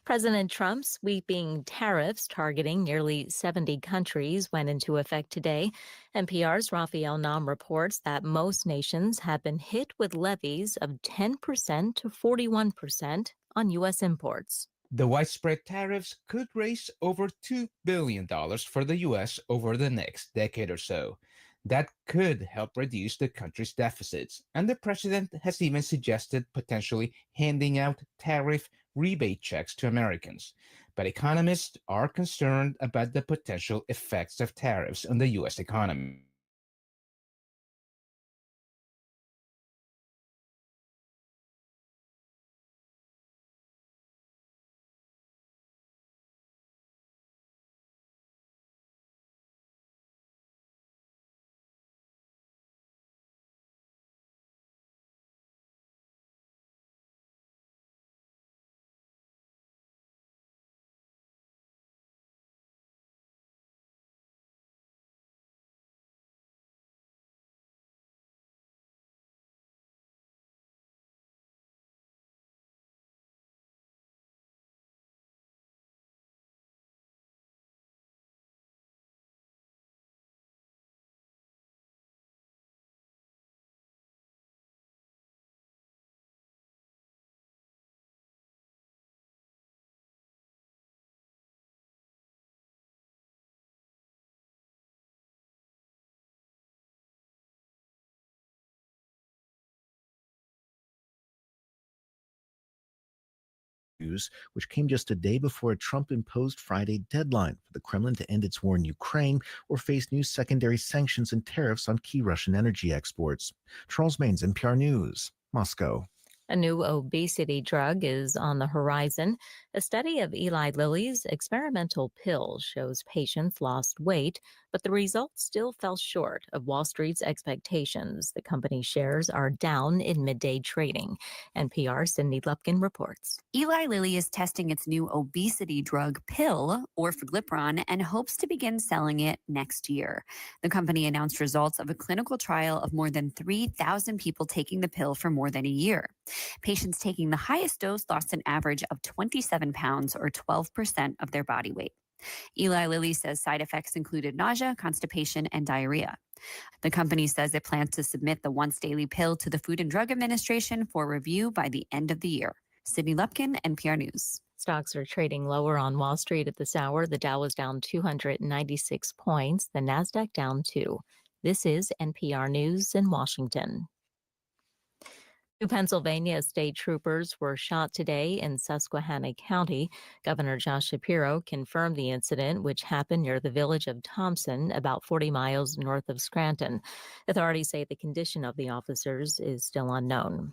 President Trump's sweeping tariffs targeting nearly 70 countries went into effect today. NPR's Raphael Nam reports that most nations have been hit with levies of 10% to 41% on U.S. imports. The widespread tariffs could raise over $2 billion for the U.S. over the next decade or so. That could help reduce the country's deficits, and the president has even suggested potentially handing out tariff rebate checks to Americans. But economists are concerned about the potential effects of tariffs on the U.S. economy. which came just a day before a Trump-imposed Friday deadline for the Kremlin to end its war in Ukraine or face new secondary sanctions and tariffs on key Russian energy exports. Charles Maines, NPR News, Moscow. A new obesity drug is on the horizon. A study of Eli Lilly's experimental pill shows patients lost weight, but the results still fell short of Wall Street's expectations. The company's shares are down in midday trading. NPR's Cindy Lupkin reports. Eli Lilly is testing its new obesity drug pill, orforglipron, and hopes to begin selling it next year. The company announced results of a clinical trial of more than 3,000 people taking the pill for more than a year. Patients taking the highest dose lost an average of 27 pounds or 12% of their body weight. Eli Lilly says side effects included nausea, constipation, and diarrhea. The company says it plans to submit the once-daily pill to the Food and Drug Administration for review by the end of the year. Sydney Lupkin, NPR News. Stocks are trading lower on Wall Street at this hour. The Dow is down 296 points. The Nasdaq down 2. This is NPR News in Washington. Two Pennsylvania state troopers were shot today in Susquehanna County. Governor Josh Shapiro confirmed the incident, which happened near the village of Thompson, about 40 miles north of Scranton. Authorities say the condition of the officers is still unknown.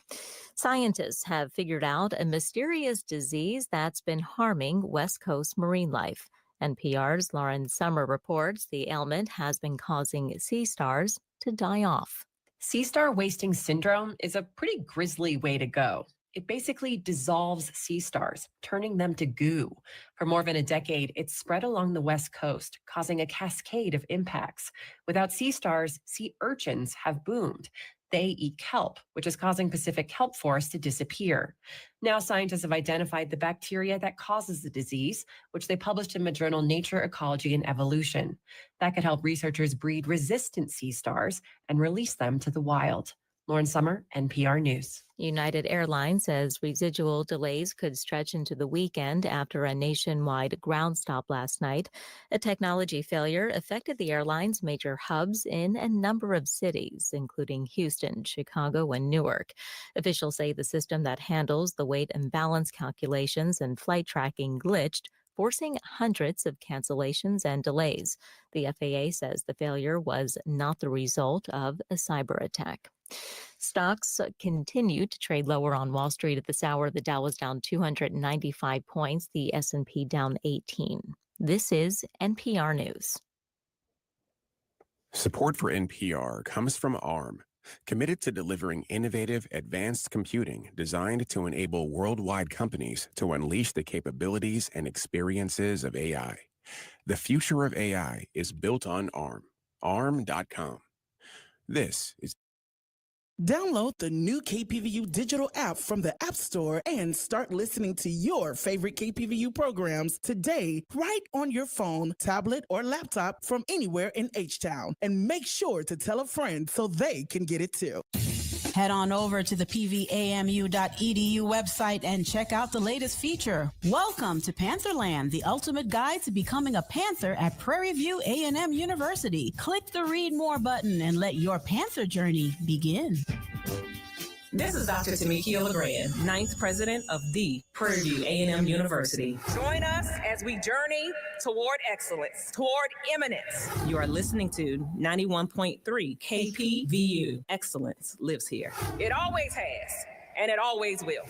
Scientists have figured out a mysterious disease that's been harming West Coast marine life. NPR's Lauren Summer reports the ailment has been causing sea stars to die off. Sea star wasting syndrome is a pretty grisly way to go. It basically dissolves sea stars, turning them to goo. For more than a decade, it's spread along the West Coast, causing a cascade of impacts. Without sea stars, sea urchins have boomed. They eat kelp, which is causing Pacific kelp forests to disappear. Now, scientists have identified the bacteria that causes the disease, which they published in the journal Nature, Ecology, and Evolution. That could help researchers breed resistant sea stars and release them to the wild. Lauren Summer, NPR News. United Airlines says residual delays could stretch into the weekend after a nationwide ground stop last night. A technology failure affected the airline's major hubs in a number of cities, including Houston, Chicago, and Newark. Officials say the system that handles the weight and balance calculations and flight tracking glitched, forcing hundreds of cancellations and delays. The FAA says the failure was not the result of a cyber attack. Stocks continue to trade lower on Wall Street at this hour. The Dow was down 295 points, the S&P down 18. This is NPR News. Support for NPR comes from ARM, committed to delivering innovative, advanced computing designed to enable worldwide companies to unleash the capabilities and experiences of AI. The future of AI is built on ARM. ARM.com. This is Download the new KPVU digital app from the App Store and start listening to your favorite KPVU programs today, right on your phone, tablet, or laptop from anywhere in H-Town. And make sure to tell a friend so they can get it too. Head on over to the PVAMU.edu website and check out the latest feature. Welcome to Pantherland, the ultimate guide to becoming a Panther at Prairie View A&M University. Click the Read More button and let your Panther journey begin. This is Dr. Tamiki Legrand, 9th president of the Prairie View A&M University. Join us as we journey toward excellence, toward eminence. You are listening to 91.3 KPVU. Excellence lives here. It always has, and it always will.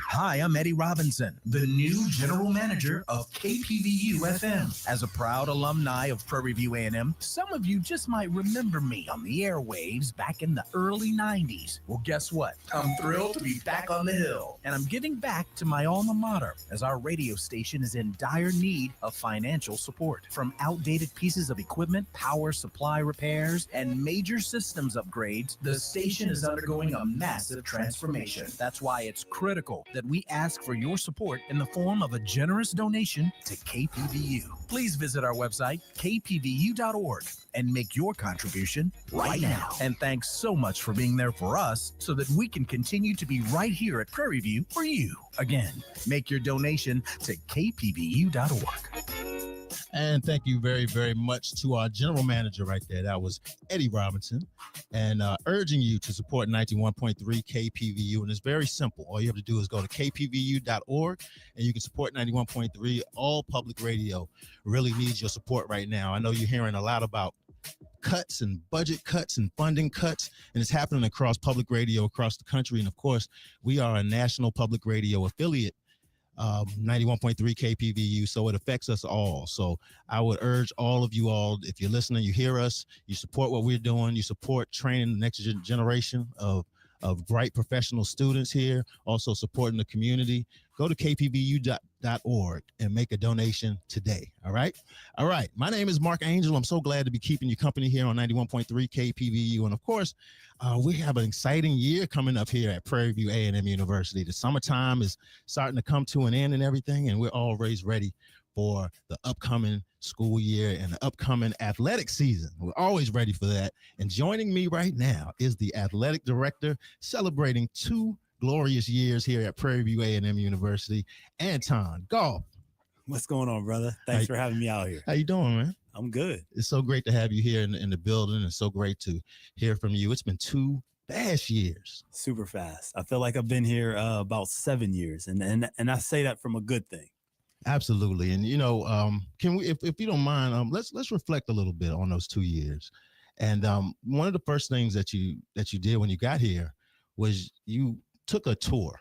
Hi, I'm Eddie Robinson, the new general manager of KPVU-FM. As a proud alumni of Prairie View A&M, some of you just might remember me on the airwaves back in the early 90s. Well, guess what? I'm thrilled to be back on the hill, and I'm giving back to my alma mater as our radio station is in dire need of financial support. From outdated pieces of equipment, power supply repairs, and major systems upgrades, the station is undergoing a massive transformation. That's why it's critical that we ask for your support in the form of a generous donation to KPVU. Please visit our website, kpvu.org, and make your contribution right now. And thanks so much for being there for us so that we can continue to be right here at Prairie View for you. Again, make your donation to kpvu.org. And thank you very, very much to our general manager right there. That was Eddie Robinson, and urging you to support 91.3 KPVU. And it's very simple. All you have to do is go to kpvu.org, and you can support 91.3. All public radio really needs your support right now. I know you're hearing a lot about cuts and budget cuts and funding cuts, and it's happening across public radio across the country. And of course, we are a national public radio affiliate, 91.3 KPVU, so it affects us all. So I would urge all of you all, if you're listening, you hear us, you support what we're doing, you support training the next generation of bright professional students here, also supporting the community. Go to kpvu.org and make a donation today. All right. My name is Mark Angel. I'm so glad to be keeping you company here on 91.3 KPVU. And of course, we have an exciting year coming up here at Prairie View A&M University. The summertime is starting to come to an end and everything, and we're always ready for the upcoming school year and the upcoming athletic season. We're always ready for that. And joining me right now is the athletic director celebrating 2 glorious years here at Prairie View A&M University, Anton, Goff. What's going on, brother? Thanks for having me out here. How you doing, man? I'm good. It's so great to have you here in the building. It's so great to hear from you. It's been 2 fast years. Super fast. I feel like I've been here about 7 years, and I say that from a good thing. Absolutely. And can we, if you don't mind, let's reflect a little bit on those 2 years. And one of the first things that you did when you got here was you took a tour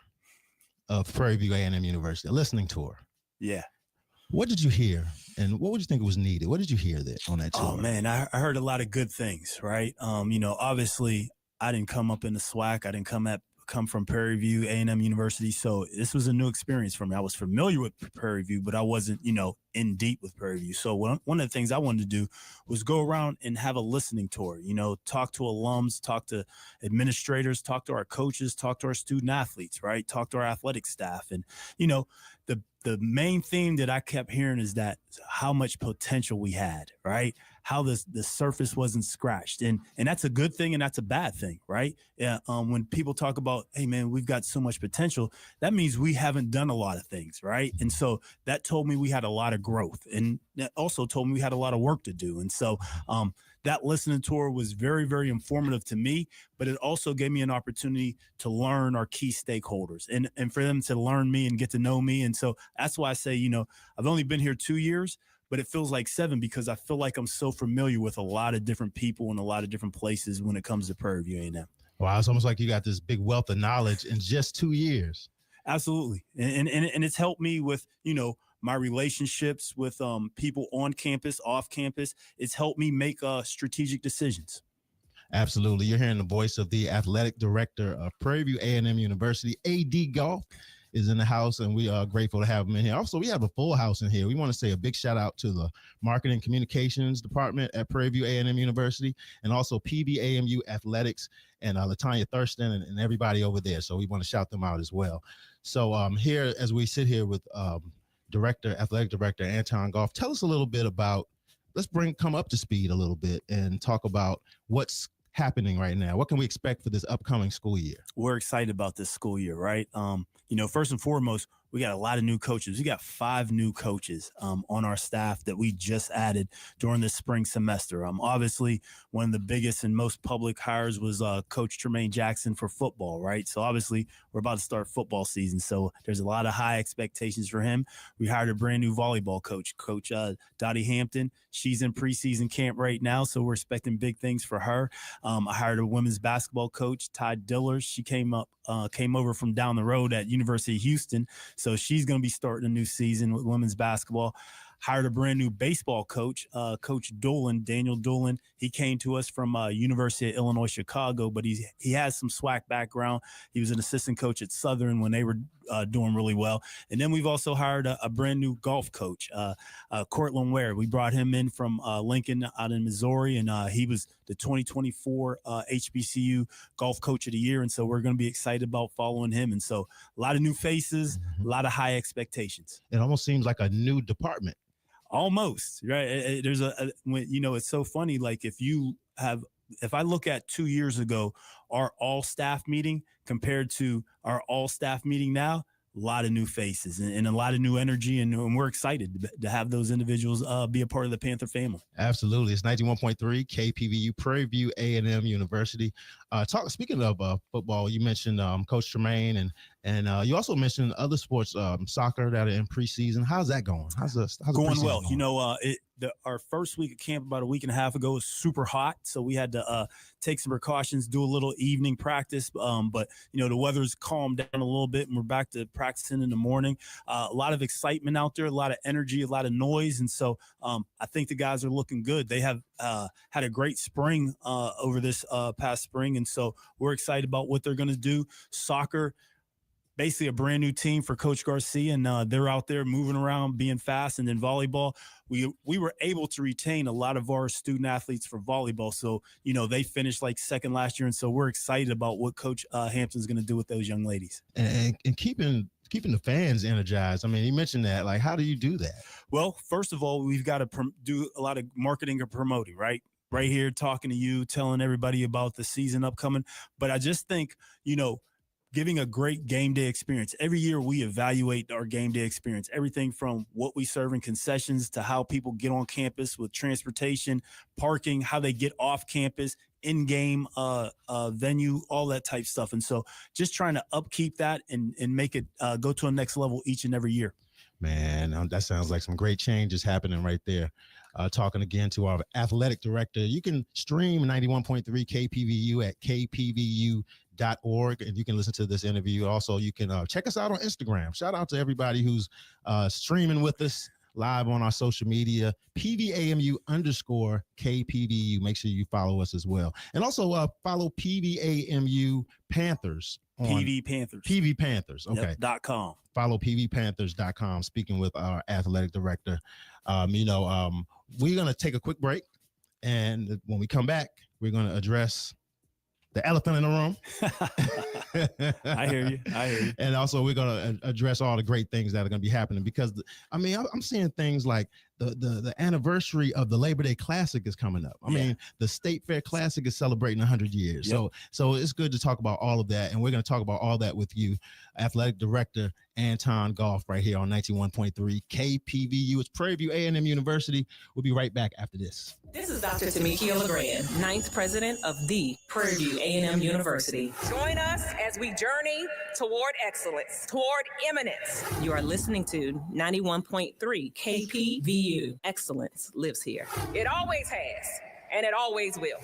of Prairie View A&M University, a listening tour. Yeah. What did you hear, and what would you think was needed? What did you hear there on that tour? Oh man, I heard a lot of good things, right? Obviously I didn't come up in the SWAC. I didn't come from Prairie View A&M University. So this was a new experience for me. I was familiar with Prairie View, but I wasn't, in deep with Prairie View. So one of the things I wanted to do was go around and have a listening tour, talk to alums, talk to administrators, talk to our coaches, talk to our student athletes, right? Talk to our athletic staff. And, the main theme that I kept hearing is that how much potential we had, right? How the surface wasn't scratched. And that's a good thing and that's a bad thing, right? When people talk about, hey man, we've got so much potential, that means we haven't done a lot of things, right? And so that told me we had a lot of growth, and that also told me we had a lot of work to do. And so that listening tour was very, very informative to me, but it also gave me an opportunity to learn our key stakeholders and for them to learn me and get to know me. And so that's why I say, I've only been here 2 years, but it feels like 7 because I feel like I'm so familiar with a lot of different people and a lot of different places when it comes to Prairie View A&M. Wow, it's almost like you got this big wealth of knowledge in just 2 years. Absolutely. And it's helped me with, my relationships with people on campus, off campus. It's helped me make strategic decisions. Absolutely. You're hearing the voice of the athletic director of Prairie View A&M University, A.D. Goff. is in the house, and we are grateful to have him in here. Also, we have a full house in here. We want to say a big shout out to the Marketing Communications Department at Prairie View A&M University, and also PVAMU Athletics and LaTanya Thurston and everybody over there. So we want to shout them out as well. So here, as we sit here with Athletic Director Anton Goff, tell us a little bit about, come up to speed a little bit and talk about what's happening right now. What can we expect for this upcoming school year? We're excited about this school year, right? First and foremost, we got a lot of new coaches. We got 5 new coaches on our staff that we just added during this spring semester. Obviously, one of the biggest and most public hires was Coach Tremaine Jackson for football, right? So obviously, we're about to start football season. So there's a lot of high expectations for him. We hired a brand new volleyball coach, Coach Dottie Hampton. She's in preseason camp right now, so we're expecting big things for her. I hired a women's basketball coach, Ty Dillers. She came over from down the road at University of Houston. So she's going to be starting a new season with women's basketball. Hired a brand new baseball coach, Coach Doolin, Daniel Doolin. He came to us from University of Illinois, Chicago, but he has some SWAC background. He was an assistant coach at Southern when they were doing really well. And then we've also hired a brand new golf coach, Cortland Ware. We brought him in from Lincoln out in Missouri, and he was the 2024 HBCU Golf Coach of the Year. And so we're going to be excited about following him. And so a lot of new faces, a lot of high expectations. It almost seems like a new department. Almost, right? There's it's so funny. Like if I look at 2 years ago, our all staff meeting compared to our all staff meeting now, a lot of new faces and a lot of new energy. And we're excited to have those individuals be a part of the Panther family. Absolutely. It's 91.3 KPVU, Prairie View A&M University. Speaking of football, you mentioned Coach Tremaine and you also mentioned other sports, soccer that are in preseason. How's that going? How's going well? Going? Our first week of camp about a week and a half ago was super hot, so we had to take some precautions, do a little evening practice. But the weather's calmed down a little bit, and we're back to practicing in the morning. A lot of excitement out there, a lot of energy, a lot of noise, and so I think the guys are looking good. They have had a great spring over this past spring, and so we're excited about what they're going to do. Soccer, basically a brand new team for Coach Garcia, and they're out there moving around, being fast. And then volleyball, we were able to retain a lot of our student athletes for volleyball. So, they finished like second last year. And so we're excited about what Coach Hampton's going to do with those young ladies. And keeping the fans energized. I mean, you mentioned that. Like, how do you do that? Well, first of all, we've got to do a lot of marketing and promoting, right? Right here, talking to you, telling everybody about the season upcoming. But I just think, giving a great game day experience. Every year we evaluate our game day experience, everything from what we serve in concessions to how people get on campus with transportation, parking, how they get off campus, in-game venue, all that type stuff. And so just trying to upkeep that and make it go to a next level each and every year. Man, that sounds like some great changes happening right there. Talking again to our athletic director. You can stream 91.3 KPVU at kpvu.org, and you can listen to this interview. Also, you can check us out on Instagram. Shout out to everybody who's streaming with us live on our social media, PVAMU_KPVU. Make sure you follow us as well. And also follow PVAMU Panthers. PV Panthers. PV Panthers. Okay. Yep, .com. Follow pvpanthers.com. Speaking with our athletic director. We're going to take a quick break. And when we come back, we're going to address the elephant in the room. I hear you. And also we're going to address all the great things that are going to be happening, because I'm seeing things like the anniversary of the Labor Day Classic is coming up. I mean, the State Fair Classic is celebrating 100 years. Yep. So it's good to talk about all of that. And we're going to talk about all that with you, Athletic Director Anton Goff, right here on 91.3 KPVU. It's Prairie View A&M University. We'll be right back after this. This is Dr. Tamiki LeGrand, 9th president of the Prairie View A&M University. Join us as we journey toward excellence, toward eminence. You are listening to 91.3 KPVU. Excellence lives here. It always has, and it always will.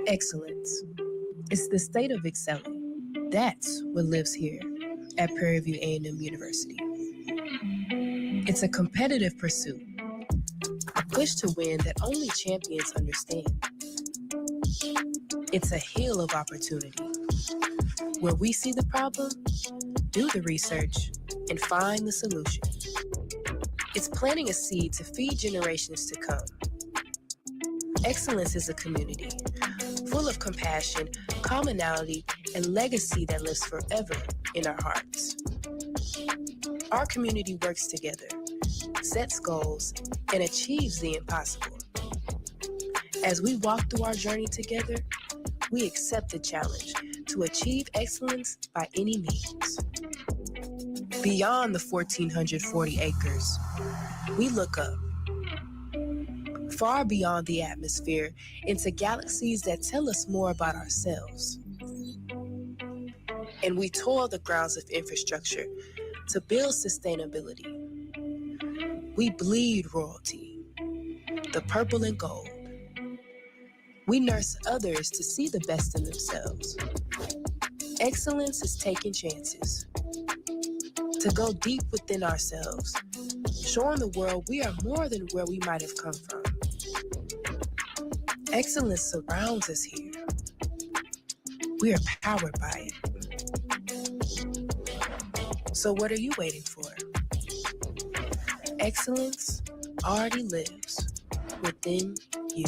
Excellence. It's the state of excelling. That's what lives here at Prairie View A&M University. It's a competitive pursuit, a push to win that only champions understand. It's a hill of opportunity, where we see the problem, do the research, and find the solution. It's planting a seed to feed generations to come. Excellence is a community full of compassion, commonality, and legacy that lives forever in our hearts. Our community works together, sets goals, and achieves the impossible. As we walk through our journey together, we accept the challenge to achieve excellence by any means. Beyond the 1,440 acres, we look up, far beyond the atmosphere, into galaxies that tell us more about ourselves. And we toil the grounds of infrastructure to build sustainability. We bleed royalty, the purple and gold. We nurse others to see the best in themselves. Excellence is taking chances, to go deep within ourselves, showing the world we are more than where we might have come from. Excellence surrounds us here. We are powered by it. So what are you waiting for? Excellence already lives within you.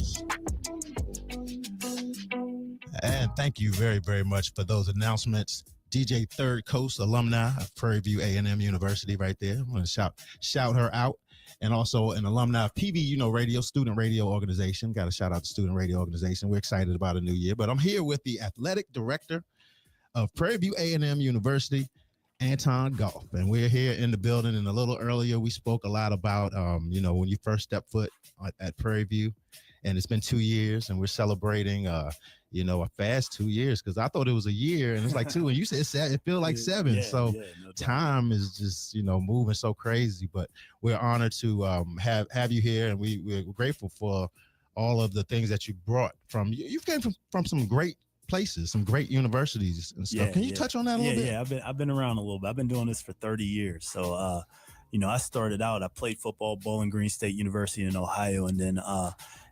And thank you very, very much for those announcements. DJ Third Coast alumni of Prairie View A&M University right there. I'm going to shout her out. And also an alumni of PVU Radio, Student Radio Organization. Got to shout out the Student Radio Organization. We're excited about a new year. But I'm here with the athletic director of Prairie View A&M University, Anton Goff. And we're here in the building. And a little earlier, we spoke a lot about, when you first stepped foot at Prairie View. And it's been 2 years, and we're celebrating, a fast 2 years, because I thought it was a year, and it's like 2, and you said it feels like 7. No time is just, moving so crazy. But we're honored to have you here, and we're grateful for all of the things that you brought from. You came from some great places, some great universities and stuff. Can you touch on that a little bit? Yeah, I've been around a little bit. I've been doing this for 30 years. So, I started out, I played football, Bowling Green State University in Ohio, and then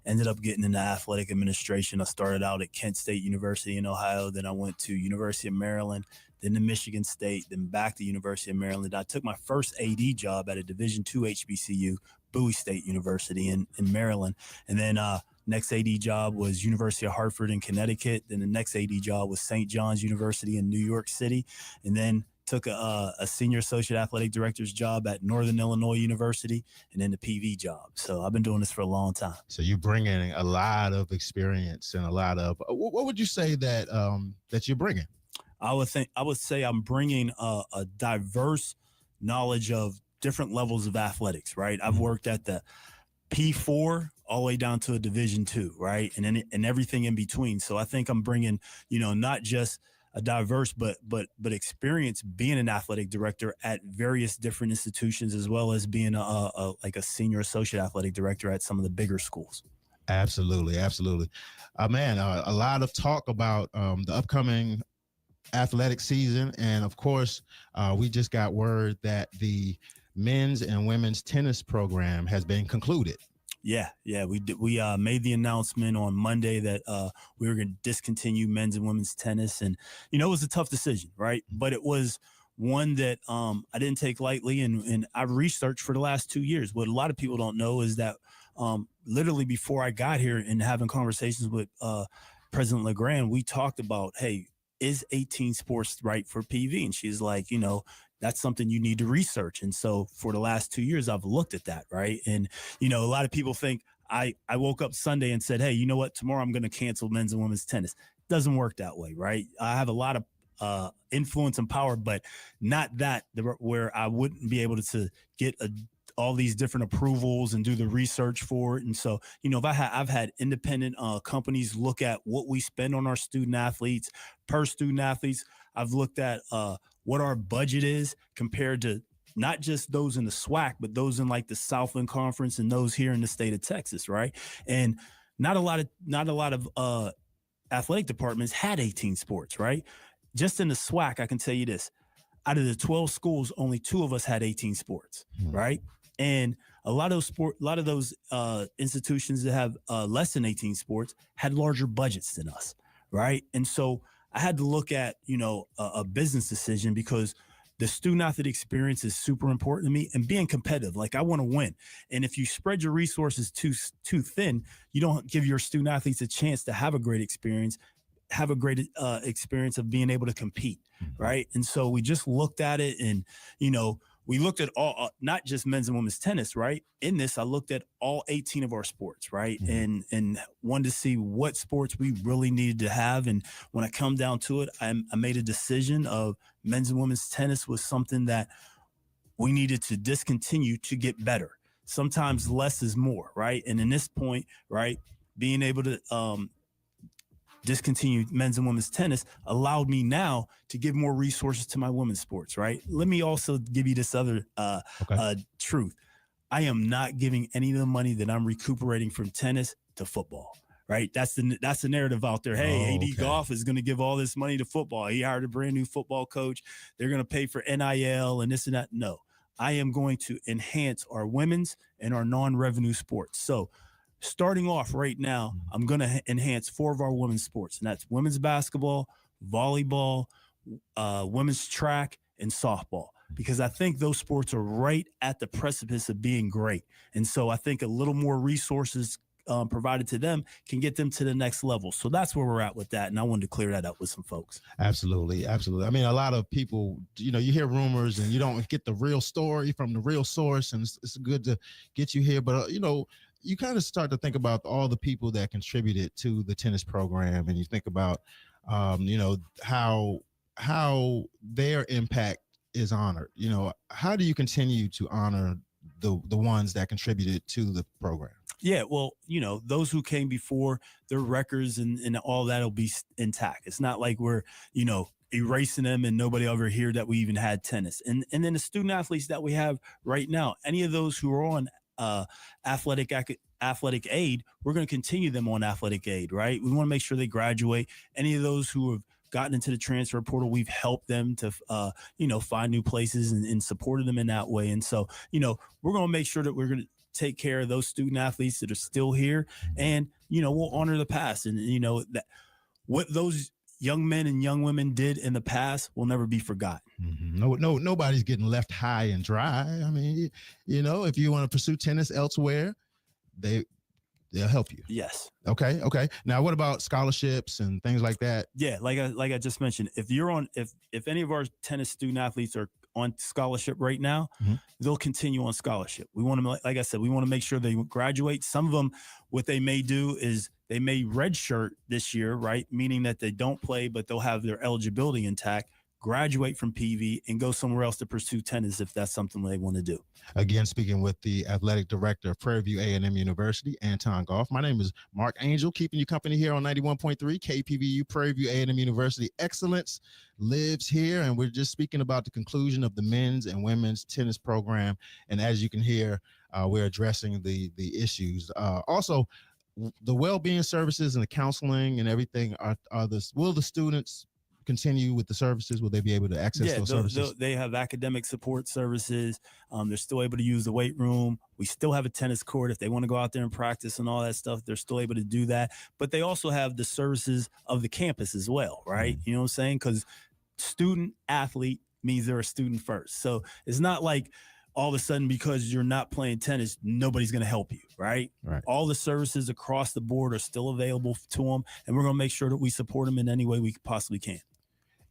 ended up getting into athletic administration. I started out at Kent State University in Ohio. Then I went to University of Maryland, then to Michigan State, then back to University of Maryland. I took my first AD job at a Division II HBCU, Bowie State University in Maryland. And then next AD job was University of Hartford in Connecticut. Then the next AD job was St. John's University in New York City. And then took a senior associate athletic director's job at Northern Illinois University, and then the PV job. So I've been doing this for a long time. So you bring in a lot of experience and a lot of, what would you say that that you're bringing? I would say I'm bringing a diverse knowledge of different levels of athletics, right? I've worked at the P4 all the way down to a Division II, right? And everything in between. So I think I'm bringing, not just a diverse but experience being an athletic director at various different institutions, as well as being a senior associate athletic director at some of the bigger schools. Absolutely. Man, a lot of talk about the upcoming athletic season. And of course, we just got word that the men's and women's tennis program has been concluded. Yeah, we made the announcement on Monday that we were going to discontinue men's and women's tennis, and it was a tough decision, right? But it was one that I didn't take lightly, and I've researched for the last 2 years. What a lot of people don't know is that literally before I got here and having conversations with President LeGrand, we talked about, hey, is 18 sports right for PV? And she's like, that's something you need to research. And so for the last 2 years, I've looked at that, right? And, a lot of people think I woke up Sunday and said, hey, you know what? Tomorrow I'm going to cancel men's and women's tennis. It doesn't work that way, right? I have a lot of influence and power, but not that where I wouldn't be able to get all these different approvals and do the research for it. And so, I've had independent companies look at what we spend on our student athletes per student athletes. I've looked at what our budget is compared to not just those in the SWAC, but those in like the Southland Conference and those here in the state of Texas, right? And not a lot of athletic departments had 18 sports, right? Just in the SWAC, I can tell you this: out of the 12 schools, only 2 of us had 18 sports, right? And a lot of those institutions that have less than 18 sports had larger budgets than us, right? And so I had to look at, a business decision, because the student athlete experience is super important to me, and being competitive. Like, I want to win. And if you spread your resources too thin, you don't give your student athletes a chance to have a great experience, of being able to compete. Right. And so we just looked at it, and, we looked at all, not just men's and women's tennis, right? In this, I looked at all 18 of our sports, right? And wanted to see what sports we really needed to have. And when I come down to it, I made a decision of men's and women's tennis was something that we needed to discontinue to get better. Sometimes less is more, right? And in this point, right, being able to discontinue men's and women's tennis allowed me now to give more resources to my women's sports, right? Let me also give you this other truth. I am not giving any of the money that I'm recuperating from tennis to football, right? That's the narrative out there. Hey, AD Goff is going to give all this money to football. He hired a brand new football coach. They're going to pay for NIL and this and that. No, I am going to enhance our women's and our non-revenue sports. So starting off right now, I'm going to enhance 4 of our women's sports, and that's women's basketball, volleyball, women's track, and softball, because I think those sports are right at the precipice of being great. And so I think a little more resources provided to them can get them to the next level. So that's where we're at with that. And I wanted to clear that up with some folks. Absolutely. I mean, a lot of people, you hear rumors and you don't get the real story from the real source, and it's good to get you here. But, you kind of start to think about all the people that contributed to the tennis program, and you think about, how their impact is honored. How do you continue to honor the ones that contributed to the program? Yeah, well, those who came before, their records and all that will be intact. It's not like we're, erasing them and nobody ever hear that we even had tennis. And then the student athletes that we have right now, any of those who are on athletic aid, we're going to continue them on athletic aid, right? We want to make sure they graduate. Any of those who have gotten into the transfer portal, we've helped them to find new places and supported them in that way. And so we're going to make sure that we're going to take care of those student athletes that are still here, and we'll honor the past, and that what those young men and young women did in the past will never be forgotten. Mm-hmm. Nobody's getting left high and dry. I mean, if you want to pursue tennis elsewhere, they'll help you. Yes. Okay. Now, what about scholarships and things like that? Yeah, like I just mentioned, if any of our tennis student athletes are on scholarship right now, they'll continue on scholarship. We want to, like I said, we want to make sure they graduate. Some of them, what they may do is they may redshirt this year, right? Meaning that they don't play, but they'll have their eligibility intact, graduate from PV, and go somewhere else to pursue tennis if that's something they want to do. Again, speaking with the athletic director of Prairie View A&M University, Anton Goff. My name is Mark Angel, keeping you company here on 91.3 KPVU, Prairie View A&M University. Excellence lives here, and we're just speaking about the conclusion of the men's and women's tennis program. And as you can hear, we're addressing the issues. Also, the well-being services and the counseling and everything will the students continue with the services? Will they be able to access those services? They have academic support services. They're still able to use the weight room. We still have a tennis court. If they want to go out there and practice and all that stuff, they're still able to do that. But they also have the services of the campus as well, right? You know what I'm saying? Because student athlete means they're a student first. So it's not like all of a sudden, because you're not playing tennis, nobody's going to help you, right? All the services across the board are still available to them, and we're going to make sure that we support them in any way we possibly can.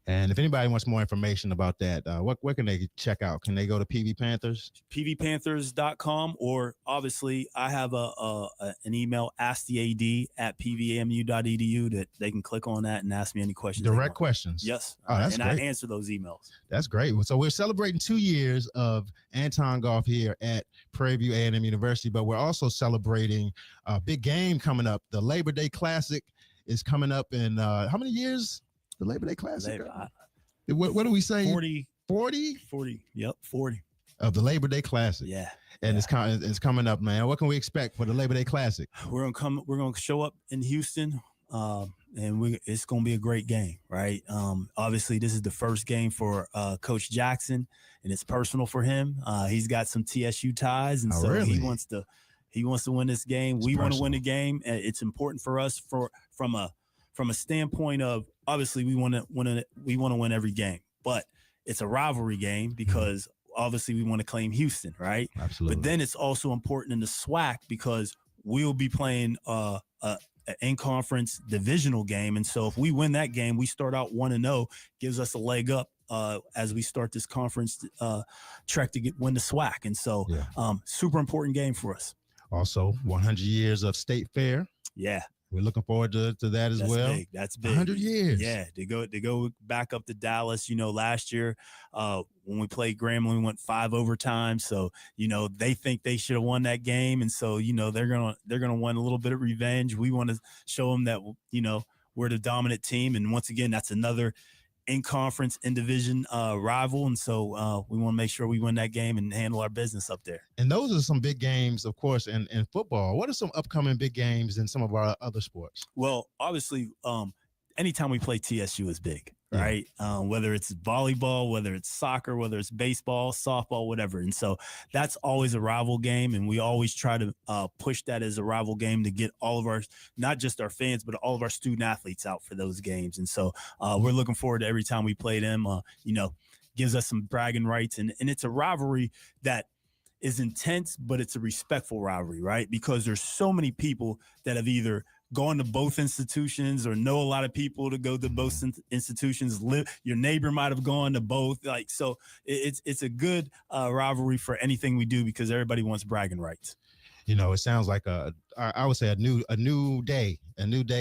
And if anybody wants more information about that, what can they check out? Can they go to PV Panthers? PVPanthers.com, or obviously I have an email, askthead@pvamu.edu, that they can click on that and ask me any questions. Direct questions. Yes. Oh, that's and great. I answer those emails. That's great. So we're celebrating 2 years of Anton Goff here at Prairie View A&M University, but we're also celebrating a big game coming up. The Labor Day Classic is coming up in how many years? The Labor Day Classic. What do we say? 40. 40? 40. Yep, 40. Of the Labor Day Classic. Yeah. And it's coming up, man. What can we expect for the Labor Day Classic? We're gonna show up in Houston, and it's gonna be a great game, right? Obviously, this is the first game for Coach Jackson, and it's personal for him. He's got some TSU ties, and he wants to win this game. We want to win the game. It's important for us from a standpoint of, obviously we want to win every game, but it's a rivalry game because obviously we want to claim Houston, right? Absolutely. But then it's also important in the SWAC because we'll be playing an in-conference divisional game, and so if we win that game, we start out 1-0, gives us a leg up as we start this conference trek to win the SWAC, and so super important game for us. Also, 100 years of State Fair. Yeah. We're looking forward to that as well. That's big. 100 years. Yeah, they go back up to Dallas. Last year when we played Grambling, we went 5 overtimes. So they think they should have won that game, and so they're gonna want a little bit of revenge. We want to show them that we're the dominant team, and once again, that's another in-conference, in-division rival, and so we want to make sure we win that game and handle our business up there. And those are some big games, of course, in football. What are some upcoming big games in some of our other sports? Well, obviously, anytime we play TSU is big, right? Whether it's volleyball, whether it's soccer, whether it's baseball, softball, whatever. And so that's always a rival game, and we always try to push that as a rival game to get all of our, not just our fans, but all of our student athletes out for those games. And so we're looking forward to every time we play them. Gives us some bragging rights, and it's a rivalry that is intense, but it's a respectful rivalry, right? Because there's so many people that have either gone to both institutions or know a lot of people to go to both institutions. Your neighbor might have gone to both. So it's a good rivalry for anything we do because everybody wants bragging rights. It sounds like I would say a new day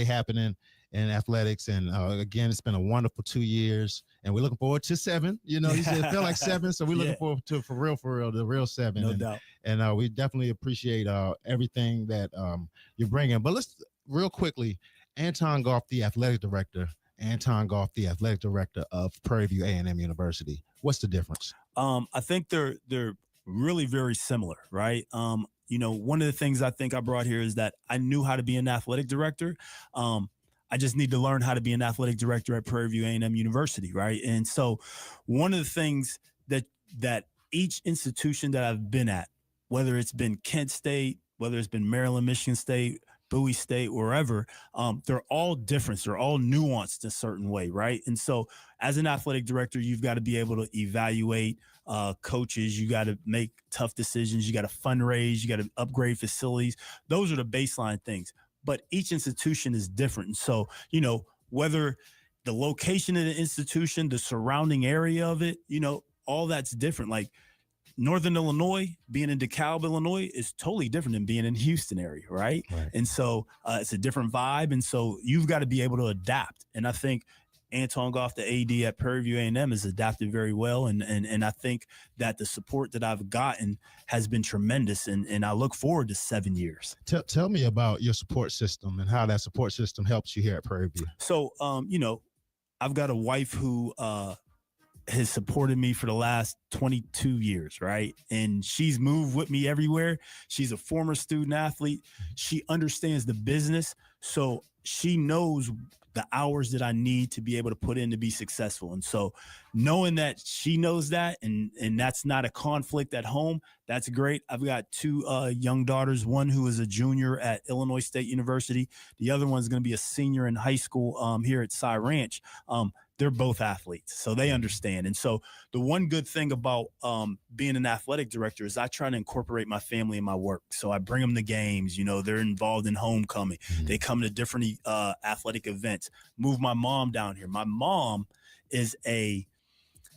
happening in athletics. And again, it's been a wonderful 2 years, and we're looking forward to 7. You said it felt like 7, so we're looking forward to for real the real 7. No doubt. And we definitely appreciate everything that you're bringing. But let's real quickly, Anton Goff, the athletic director of Prairie View A&M University. What's the difference? I think they're really very similar, right? One of the things I think I brought here is that I knew how to be an athletic director. I just need to learn how to be an athletic director at Prairie View A&M University, right? And so one of the things that each institution that I've been at, whether it's been Kent State, whether it's been Maryland, Michigan State, Bowie State, wherever, they're all different. They're all nuanced a certain way, right? And so as an athletic director, you've got to be able to evaluate coaches. You got to make tough decisions. You got to fundraise. You got to upgrade facilities. Those are the baseline things. But each institution is different. And so, whether the location of the institution, the surrounding area of it, all that's different. Like Northern Illinois, being in DeKalb, Illinois is totally different than being in Houston area, right? And so it's a different vibe. And so you've got to be able to adapt. And I think Anton Goff, the AD at Prairie View A&M, has adapted very well. And I think that the support that I've gotten has been tremendous. And I look forward to 7 years. Tell me about your support system and how that support system helps you here at Prairie View. So, I've got a wife who has supported me for the last 22 years, right? And she's moved with me everywhere. She's a former student athlete. She understands the business. So she knows the hours that I need to be able to put in to be successful. And so knowing that she knows that and that's not a conflict at home, that's great. I've got two young daughters, one who is a junior at Illinois State University. The other one's going to be a senior in high school here at Cy Ranch. They're both athletes, so they understand. And so the one good thing about being an athletic director is I try to incorporate my family in my work. So I bring them to games. They're involved in homecoming. They come to different athletic events. Move my mom down here. My mom is a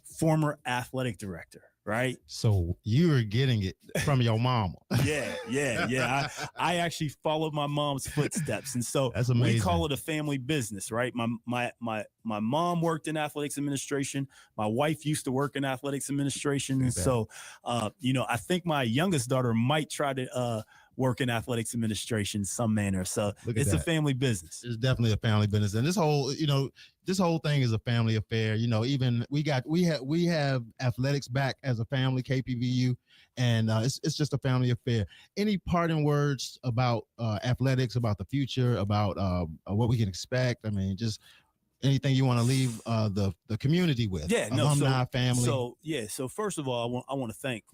former athletic director, right? So you're getting it from your mama. Yeah. I actually followed my mom's footsteps. And so that's amazing. We call it a family business, right? My mom worked in athletics administration. My wife used to work in athletics administration. And so, I think my youngest daughter might try to work in athletics administration in some manner. So it's a family business. It's definitely a family business. And this whole thing is a family affair. Even we have athletics back as a family, KPVU, and it's just a family affair. Any parting words about athletics, about the future, about what we can expect? I mean, just anything you want to leave the community with? Alumni, family. So first of all, I want to thank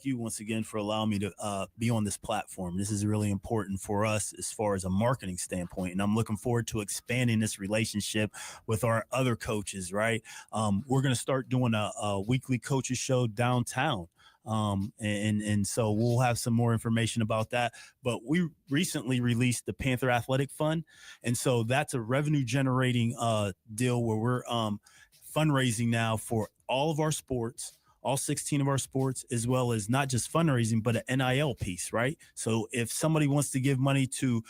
you once again for allowing me to be on this platform. This is really important for us as far as a marketing standpoint, and I'm looking forward to expanding this relationship with our other coaches. Right, we're going to start doing a weekly coaches show downtown. And so we'll have some more information about that. But we recently released the Panther Athletic Fund. And so that's a revenue generating deal where we're fundraising now for all of our sports, all 16 of our sports, as well as not just fundraising, but an NIL piece, right? So if somebody wants to give money to,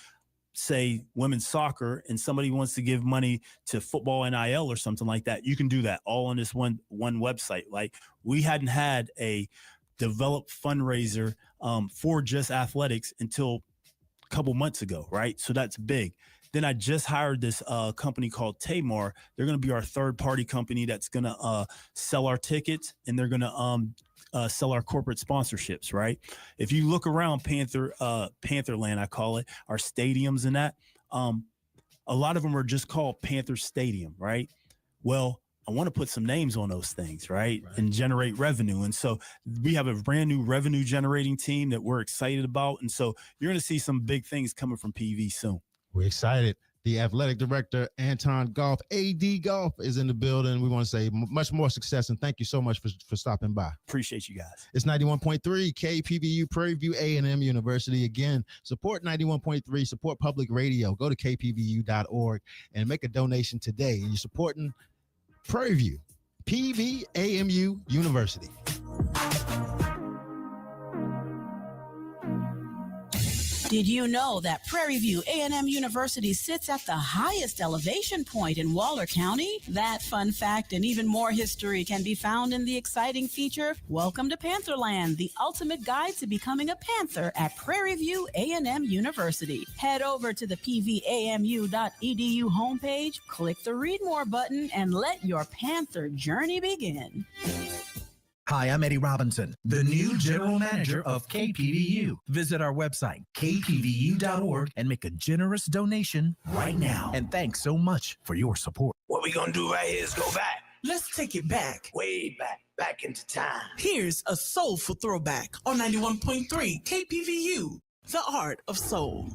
say, women's soccer, and somebody wants to give money to football NIL or something like that, you can do that all on this one website. Like, we hadn't had a developed fundraiser for just athletics until a couple months ago, right? So that's big. Then I just hired this company called Tamar. They're going to be our third-party company that's going to sell our tickets, and they're going to sell our corporate sponsorships, right? If you look around Pantherland, I call it, our stadiums and that, a lot of them are just called Panther Stadium, right? Well, I want to put some names on those things, right? And generate revenue. And so we have a brand new revenue generating team that we're excited about. And so you're going to see some big things coming from PV soon. We're excited. The athletic director, Anton Goff, AD Goff, is in the building. We want to say much more success, and thank you so much for stopping by. Appreciate you guys. It's 91.3 KPVU, Prairie View A&M University. Again, support 91.3, support public radio. Go to kpvu.org and make a donation today. And you're supporting Prairie View, PVAMU University. Did you know that Prairie View A&M University sits at the highest elevation point in Waller County? That fun fact and even more history can be found in the exciting feature, Welcome to Pantherland, the ultimate guide to becoming a Panther at Prairie View A&M University. Head over to the PVAMU.edu homepage, click the Read More button, and let your Panther journey begin. Hi, I'm Eddie Robinson, the new general manager of KPVU. Visit our website, kpvu.org, and make a generous donation right now. And thanks so much for your support. What we gonna do right here is go back. Let's take it back. Way back into time. Here's a soulful throwback on 91.3 KPVU, the art of soul.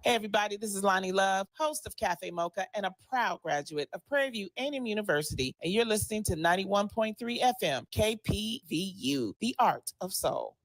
Hey everybody, this is Lonnie Love, host of Cafe Mocha and a proud graduate of Prairie View A&M University, and you're listening to 91.3 FM, KPVU, the art of soul.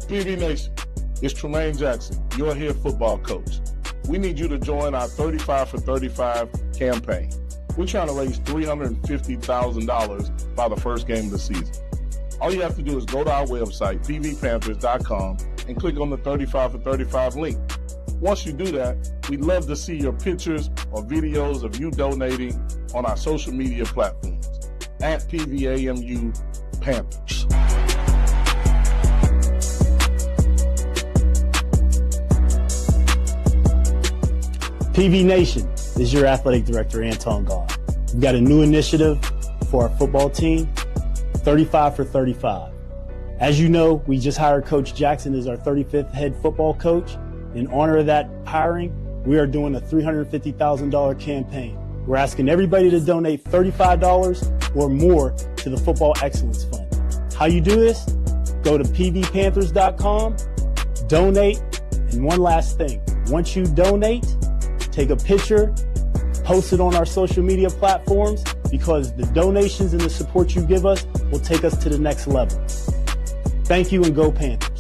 PV Nation, it's Tremaine Jackson, your head football coach. We need you to join our 35 for 35 campaign. We're trying to raise $350,000 by the first game of the season. All you have to do is go to our website, pvpanthers.com, and click on the 35 for 35 link. Once you do that, we'd love to see your pictures or videos of you donating on our social media platforms at PVAMU Panthers. PV Nation, this is your athletic director, Anton, Goff. We've got a new initiative for our football team, 35 for 35. As you know, we just hired Coach Jackson as our 35th head football coach. In honor of that hiring, we are doing a $350,000 campaign. We're asking everybody to donate $35 or more to the Football Excellence Fund. How you do this? Go to pvpanthers.com, donate, and one last thing. Once you donate, take a picture, post it on our social media platforms, because the donations and the support you give us will take us to the next level. Thank you, and go Panthers.